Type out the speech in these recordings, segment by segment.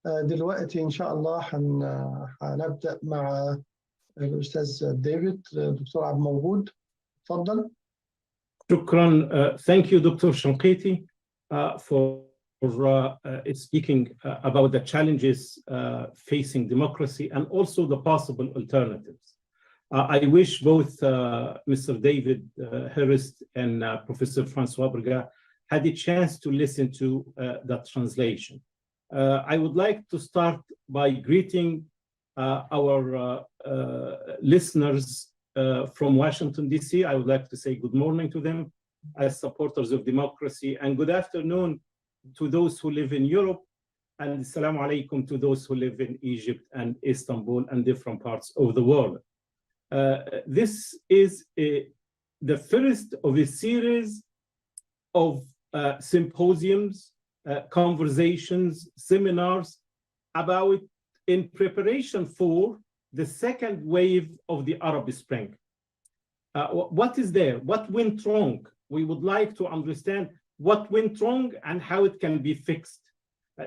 دلوقتي إن شاء الله هنبدأ مع الأستاذ ديفيد. دكتور عبد الموجود، تفضل. شكرا. Thank you, Dr. Shanqiti, for speaking about the challenges facing democracy and also the possible alternatives. I wish both Mr. David Heyriest and Professor Francois Berga had a chance to listen to that translation. I would like to start by greeting our listeners from Washington, D.C. I would like to say good morning to them as supporters of democracy, and good afternoon to those who live in Europe, and assalamu alaikum to those who live in Egypt and Istanbul and different parts of the world. This is the first of a series of symposiums, conversations, seminars about in preparation for the second wave of the Arab Spring. What is there? What went wrong? We would like to understand what went wrong and how it can be fixed.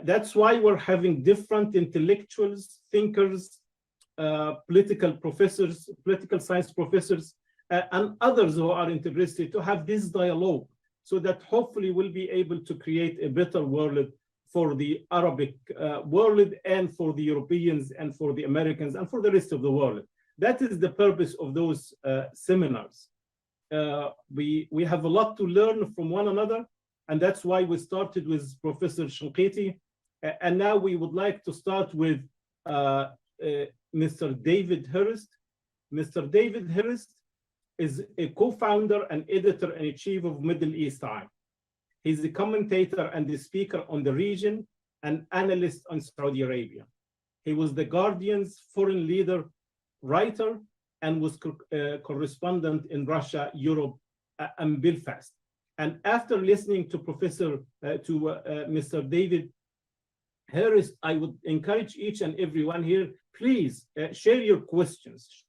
That's why we're having different intellectuals, thinkers, political professors, political science professors, and others who are interested to have this dialogue so that hopefully we'll be able to create a better world for the Arabic world and for the Europeans and for the Americans and for the rest of the world. That is the purpose of those seminars. We have a lot to learn from one another, and that's why we started with Professor Shanqiti, and now we would like to start with Mr. David Heyriest. Mr. David Heyriest is a co-founder and editor-in-chief of Middle East Eye. He's a commentator and the speaker on the region and analyst on Saudi Arabia. He was the Guardian's foreign leader writer and was correspondent in Russia, Europe, and Belfast. And after listening to Mr. David Heyriest, I would encourage each and everyone here, please share your questions,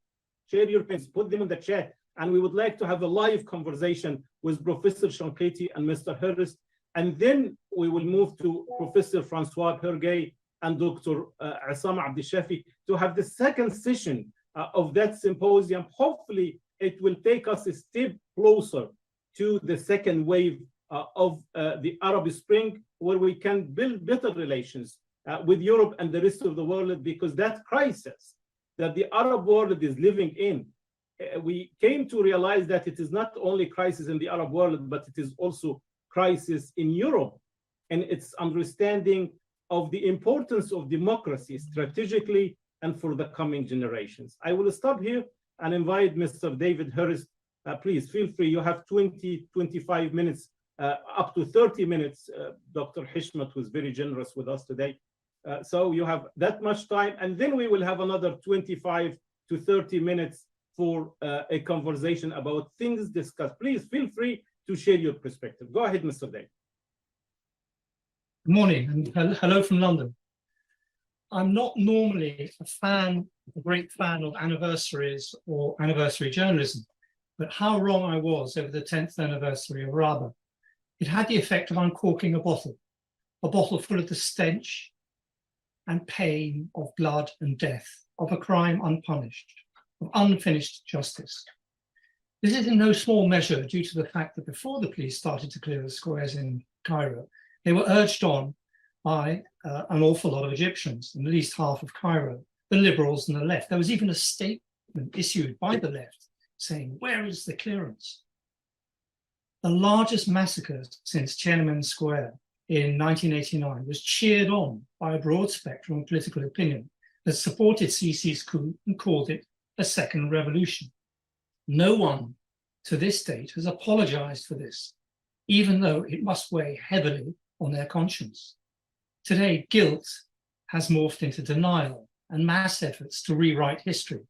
share your questions, put them in the chat. And we would like to have a live conversation with Professor Shanqiti and Mr. Heyriest. And then we will move to Professor Francois Berga and Dr. Assam Abdeshafi to have the second session of that symposium. Hopefully, it will take us a step closer to the second wave of the Arab Spring, where we can build better relations with Europe and the rest of the world, because that crisis that the Arab world is living in, we came to realize that it is not only crisis in the Arab world, but it is also crisis in Europe, and its understanding of the importance of democracy strategically and for the coming generations. I will stop here and invite Mr. David Heyriest. Please feel free. You have 20, 25 minutes, up to 30 minutes. Dr. Hishmat was very generous with us today. So you have that much time, and then we will have another 25 to 30 minutes for a conversation about things discussed. Please feel free to share your perspective. Go ahead, Mr. David. Good morning, and hello from London. I'm not normally a great fan of anniversaries or anniversary journalism, but how wrong I was over the 10th anniversary of Raba. It had the effect of uncorking a bottle full of the stench and pain of blood and death, of a crime unpunished, of unfinished justice. This is in no small measure due to the fact that before the police started to clear the squares in Cairo, they were urged on by an awful lot of Egyptians, and at least half of Cairo, the liberals and the left. There was even a statement issued by the left saying, "Where is the clearance?" The largest massacre since Tiananmen Square in 1989 was cheered on by a broad spectrum of political opinion that supported Sisi's coup and called it a second revolution. No one to this date has apologized for this, even though it must weigh heavily on their conscience. Today, guilt has morphed into denial and mass efforts to rewrite history,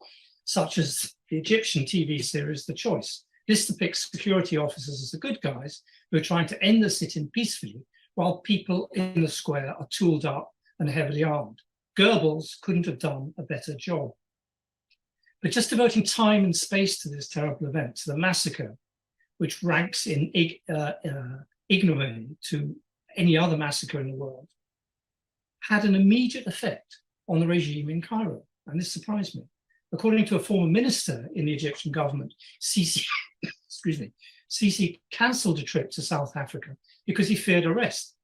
such as the Egyptian TV series The Choice. This depicts security officers as the good guys who are trying to end the sit-in peacefully, while people in the square are tooled up and heavily armed. Goebbels couldn't have done a better job. But just devoting time and space to this terrible event, to the massacre, which ranks in ignominy to any other massacre in the world, had an immediate effect on the regime in Cairo, and this surprised me. According to a former minister in the Egyptian government, Sisi cancelled a trip to South Africa because he feared arrest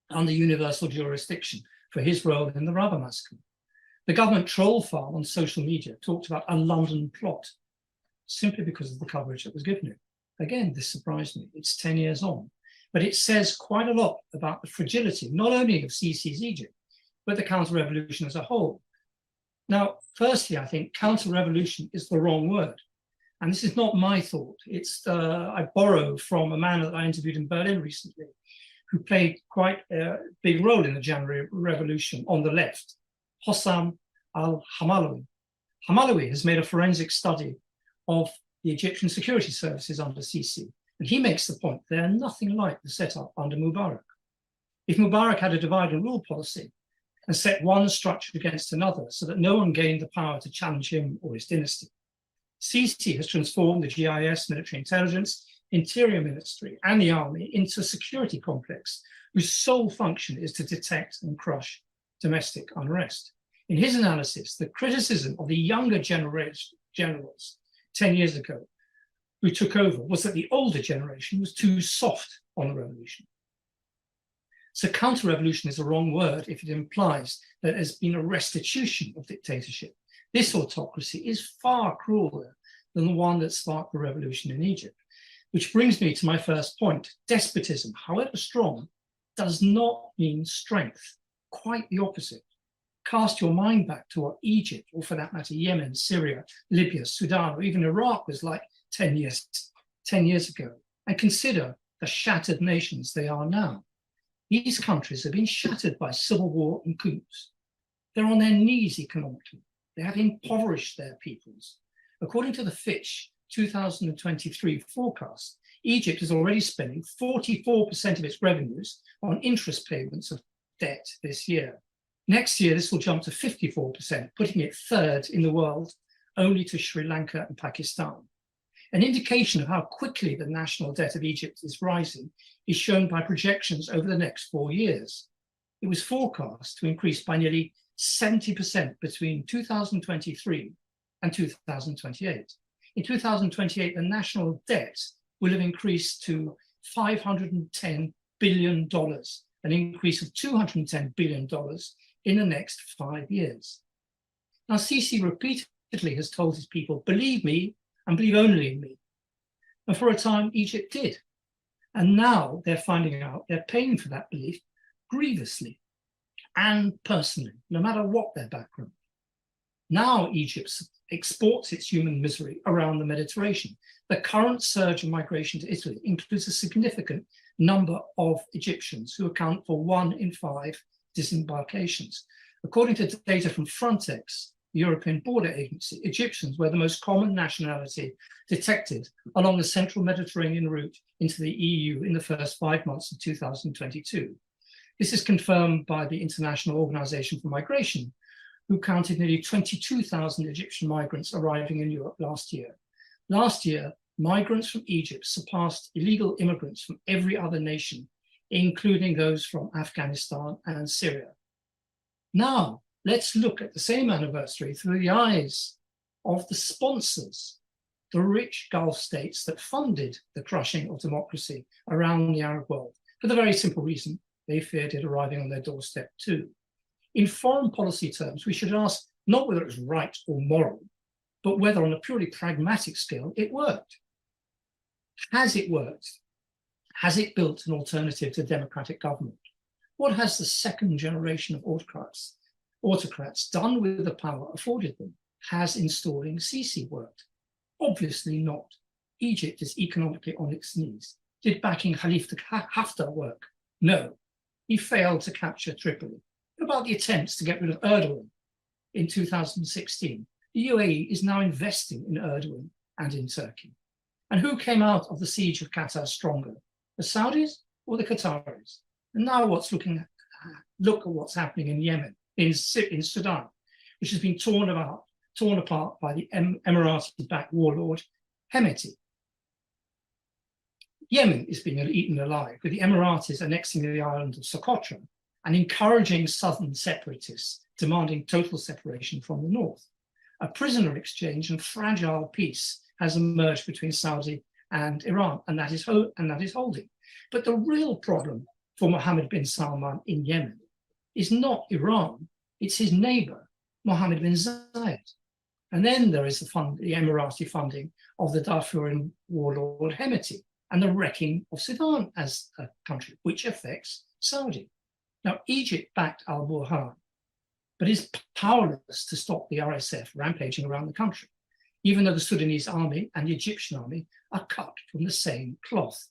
under universal jurisdiction for his role in the Rubber massacre. The government troll farm on social media talked about a London plot simply because of the coverage that was given it. Again, this surprised me. It's 10 years on, but it says quite a lot about the fragility, not only of Sisi's Egypt, but the counter-revolution as a whole. Now, firstly, I think counter-revolution is the wrong word. And this is not my thought. It's I borrow from a man that I interviewed in Berlin recently, who played quite a big role in the January Revolution on the left, Hossam al-Hamalawi. Hamalawi has made a forensic study of the Egyptian security services under Sisi, and he makes the point they are nothing like the setup under Mubarak. If Mubarak had a divide and rule policy and set one structure against another so that no one gained the power to challenge him or his dynasty, Sisi has transformed the GIS, military intelligence, interior ministry, and the army into a security complex whose sole function is to detect and crush domestic unrest. In his analysis, the criticism of the younger generals 10 years ago who took over was that the older generation was too soft on the revolution. So counter-revolution is the wrong word if it implies that there's been a restitution of dictatorship. This autocracy is far crueler than the one that sparked the revolution in Egypt. Which brings me to my first point. Despotism, however strong, does not mean strength. Quite the opposite. Cast your mind back to what Egypt, or for that matter, Yemen, Syria, Libya, Sudan, or even Iraq was like 10 years ago, and consider the shattered nations they are now. These countries have been shattered by civil war and coups. They're on their knees economically. They have impoverished their peoples. According to the Fitch 2023 forecast, Egypt is already spending 44% of its revenues on interest payments of debt this year. Next year, this will jump to 54%, putting it third in the world, only to Sri Lanka and Pakistan. An indication of how quickly the national debt of Egypt is rising is shown by projections over the next 4 years. It was forecast to increase by nearly 70% between 2023 and 2028. In 2028, the national debt will have increased to $510 billion, an increase of $210 billion in the next 5 years. Now, Sisi repeatedly has told his people, believe me and believe only in me. And for a time, Egypt did. And now they're finding out they're paying for that belief grievously and personally, no matter what their background. Now Egypt exports its human misery around the Mediterranean. The current surge of migration to Italy includes a significant number of Egyptians who account for 1 in 5 disembarkations. According to data from Frontex, the European Border Agency, Egyptians were the most common nationality detected along the central Mediterranean route into the EU in the first 5 months of 2022. This is confirmed by the International Organization for Migration, who counted nearly 22,000 Egyptian migrants arriving in Europe last year. Last year, migrants from Egypt surpassed illegal immigrants from every other nation, including those from Afghanistan and Syria. Now, let's look at the same anniversary through the eyes of the sponsors, the rich Gulf states that funded the crushing of democracy around the Arab world, for the very simple reason they feared it arriving on their doorstep too. In foreign policy terms, we should ask not whether it was right or moral, but whether on a purely pragmatic scale it worked. Has it worked? Has it built an alternative to democratic government? What has the second generation of autocrats done with the power afforded them? Has installing Sisi worked? Obviously not. Egypt is economically on its knees. Did backing Khalifa Haftar work? No. He failed to capture Tripoli. What about the attempts to get rid of Erdogan in 2016? The UAE is now investing in Erdogan and in Turkey. And who came out of the siege of Qatar stronger, the Saudis or the Qataris? And now look at what's happening in Yemen, in Sudan, which has been torn apart by the Emirati-backed warlord Hemeti. Yemen is being eaten alive, with the Emiratis annexing the island of Socotra and encouraging southern separatists, demanding total separation from the north. A prisoner exchange and fragile peace has emerged between Saudi and Iran, and that is holding. But the real problem for Mohammed bin Salman in Yemen is not Iran, it's his neighbor, Mohammed bin Zayed. And then there is the Emirati funding of the Darfurian warlord Hemeti and the wrecking of Sudan as a country, which affects Saudi. Now, Egypt backed al-Burhan, but is powerless to stop the RSF rampaging around the country, even though the Sudanese army and the Egyptian army are cut from the same cloth,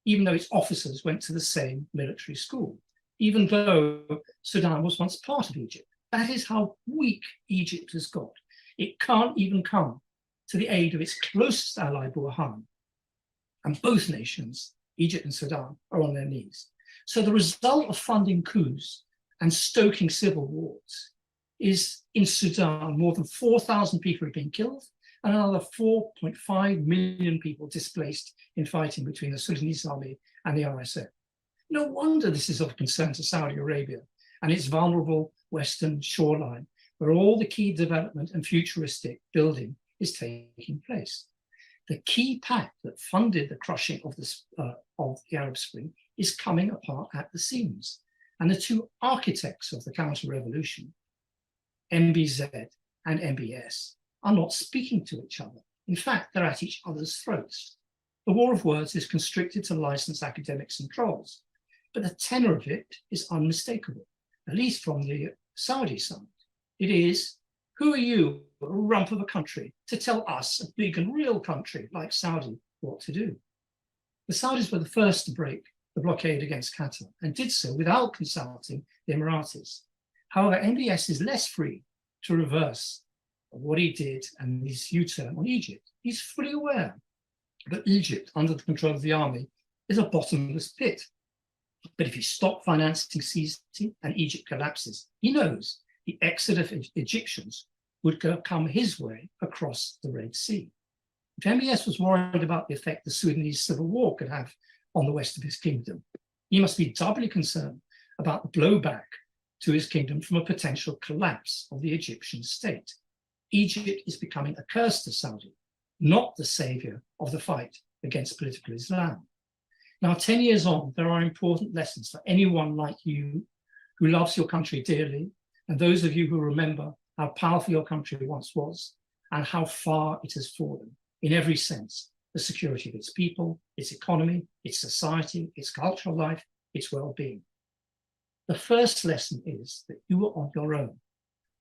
even though its officers went to the same military school, even though Sudan was once part of Egypt. That is how weak Egypt has got. It can't even come to the aid of its closest ally, Burhan. And both nations, Egypt and Sudan, are on their knees. So the result of funding coups and stoking civil wars is, in Sudan, more than 4,000 people have been killed and another 4.5 million people displaced in fighting between the Sudanese army and the RSF. No wonder this is of concern to Saudi Arabia and its vulnerable western shoreline, where all the key development and futuristic building is taking place. The key pact that funded the crushing of the Arab Spring is coming apart at the seams. And the two architects of the counter-revolution, MBZ and MBS, are not speaking to each other. In fact, they're at each other's throats. The war of words is constricted to licensed academics and trolls, but the tenor of it is unmistakable, at least from the Saudi side. It is, who are you, a rump of a country, to tell us, a big and real country like Saudi, what to do? The Saudis were the first to break the blockade against Qatar and did so without consulting the Emiratis. However, MBS is less free to reverse what he did and his U-turn on Egypt. He's fully aware that Egypt, under the control of the army, is a bottomless pit. But if you stop financing CISSD and Egypt collapses, he knows the exodus of Egyptians would come his way across the Red Sea. If MBS was worried about the effect the Sudanese civil war could have on the west of his kingdom, he must be doubly concerned about the blowback to his kingdom from a potential collapse of the Egyptian state. Egypt is becoming a curse to Saudi, not the savior of the fight against political Islam. Now, 10 years on, there are important lessons for anyone like you who loves your country dearly, and those of you who remember how powerful your country once was and how far it has fallen in every sense: the security of its people, its economy, its society, its cultural life, its well-being. The first lesson is that you are on your own.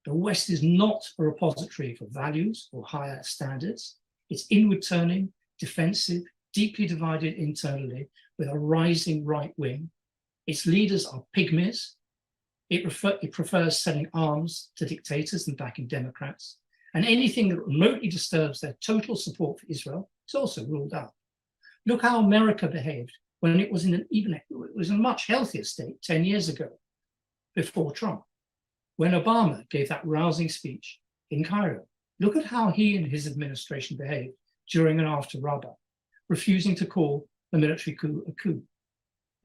The West is not a repository for values or higher standards. It's inward-turning, defensive, deeply divided internally with a rising right wing. Its leaders are pygmies. It prefers selling arms to dictators than backing Democrats. And anything that remotely disturbs their total support for Israel is also ruled out. Look how America behaved when it was in a much healthier state 10 years ago, before Trump, when Obama gave that rousing speech in Cairo. Look at how he and his administration behaved during and after Rabat, refusing to call the military coup a coup.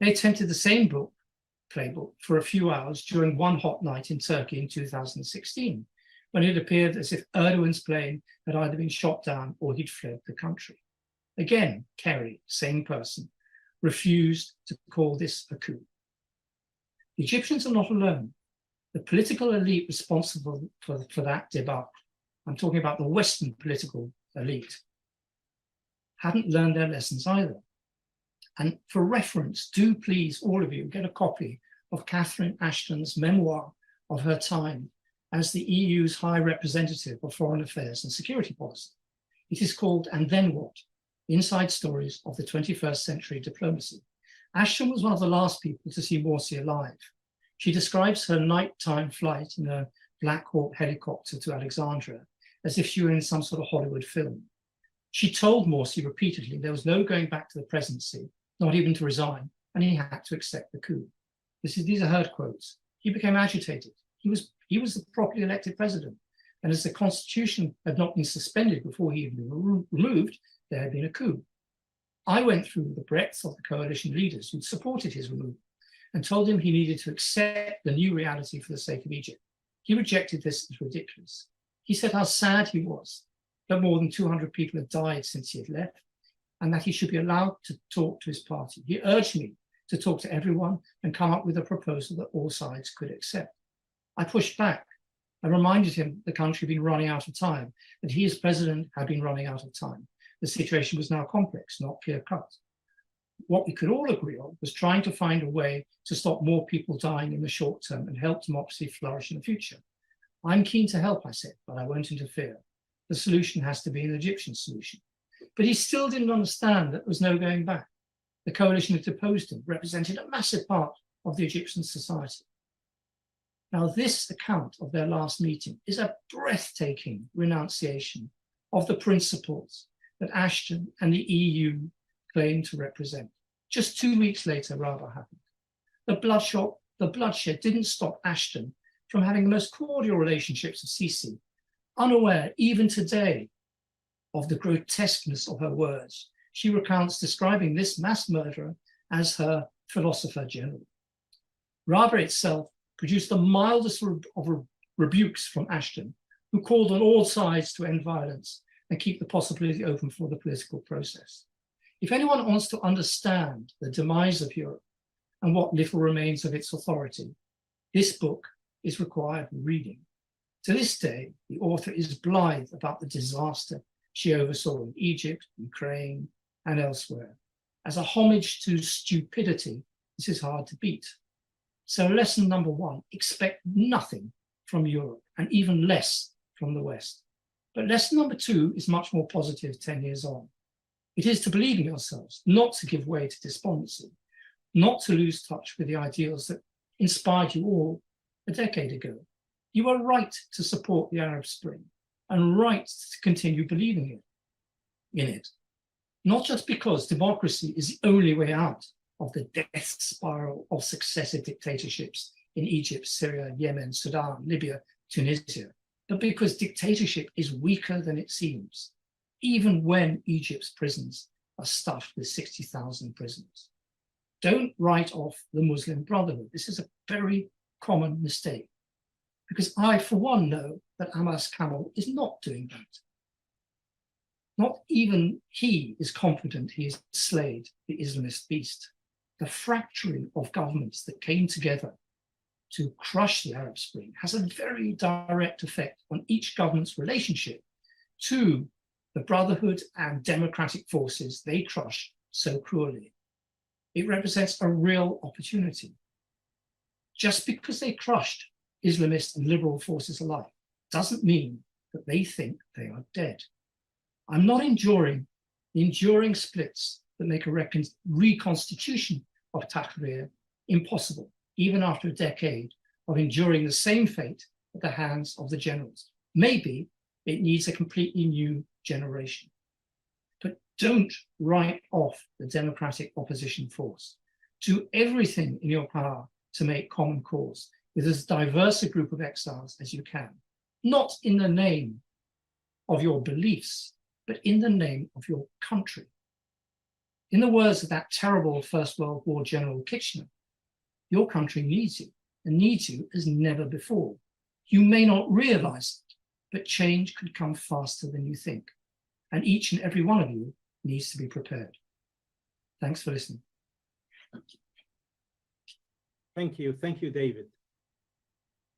They attempted the same playbook for a few hours during one hot night in Turkey in 2016, when it appeared as if Erdogan's plane had either been shot down or he'd fled the country. Again, Kerry, same person, refused to call this a coup. The Egyptians are not alone. The political elite responsible for that debacle, I'm talking about the Western political elite, hadn't learned their lessons either. And for reference, do please, all of you, get a copy of Catherine Ashton's memoir of her time as the EU's High Representative of Foreign Affairs and Security Policy. It is called And Then What? Inside Stories of the 21st Century Diplomacy. Ashton was one of the last people to see Morsi alive. She describes her nighttime flight in a Black Hawk helicopter to Alexandria as if she were in some sort of Hollywood film. She told Morsi repeatedly there was no going back to the presidency, not even to resign, and he had to accept the coup. These are her quotes. He became agitated. He was the properly elected president, and as the constitution had not been suspended before he had been removed, there had been a coup. I went through the breadth of the coalition leaders who supported his removal and told him he needed to accept the new reality for the sake of Egypt. He rejected this as ridiculous. He said how sad he was that more than 200 people had died since he had left, and that he should be allowed to talk to his party. He urged me to talk to everyone and come up with a proposal that all sides could accept. I pushed back. I reminded him the country had been running out of time, that he as president had been running out of time. The situation was now complex, not clear-cut. What we could all agree on was trying to find a way to stop more people dying in the short term and help democracy flourish in the future. I'm keen to help, I said, but I won't interfere. The solution has to be an Egyptian solution. But he still didn't understand that there was no going back. The coalition had deposed him, represented a massive part of the Egyptian society. Now, this account of their last meeting is a breathtaking renunciation of the principles that Ashton and the EU claimed to represent. Just 2 weeks later, rather happened. The bloodshed didn't stop Ashton from having the most cordial relationships with Sisi, unaware even today of the grotesqueness of her words. She recounts describing this mass murderer as her philosopher general. Rabat itself produced the mildest of rebukes from Ashton, who called on all sides to end violence and keep the possibility open for the political process. If anyone wants to understand the demise of Europe and what little remains of its authority, this book is required reading. To this day, the author is blithe about the disaster she oversaw in Egypt, Ukraine, and elsewhere. As a homage to stupidity, this is hard to beat. So lesson number one, expect nothing from Europe and even less from the West. But lesson number two is much more positive 10 years on. It is to believe in yourselves, not to give way to despondency, not to lose touch with the ideals that inspired you all a decade ago. You were right to support the Arab Spring and right to continue believing in it. Not just because democracy is the only way out of the death spiral of successive dictatorships in Egypt, Syria, Yemen, Sudan, Libya, Tunisia, but because dictatorship is weaker than it seems, even when Egypt's prisons are stuffed with 60,000 prisoners. Don't write off the Muslim Brotherhood. This is a very common mistake, because I, for one, know that Amas Kamal is not doing that. Not even he is confident he has slayed the Islamist beast. The fracturing of governments that came together to crush the Arab Spring has a very direct effect on each government's relationship to the Brotherhood and democratic forces they crush so cruelly. It represents a real opportunity. Just because they crushed Islamist and liberal forces alike doesn't mean that they think they are dead. I'm not enduring the enduring splits that make a reconstitution of Tahrir impossible, even after a decade of enduring the same fate at the hands of the generals. Maybe it needs a completely new generation. But don't write off the democratic opposition force. Do everything in your power to make common cause with as diverse a group of exiles as you can, not in the name of your beliefs, but in the name of your country. In the words of that terrible First World War General Kitchener, your country needs you, and needs you as never before. You may not realize it, but change could come faster than you think. And each and every one of you needs to be prepared. Thanks for listening. Thank you, David.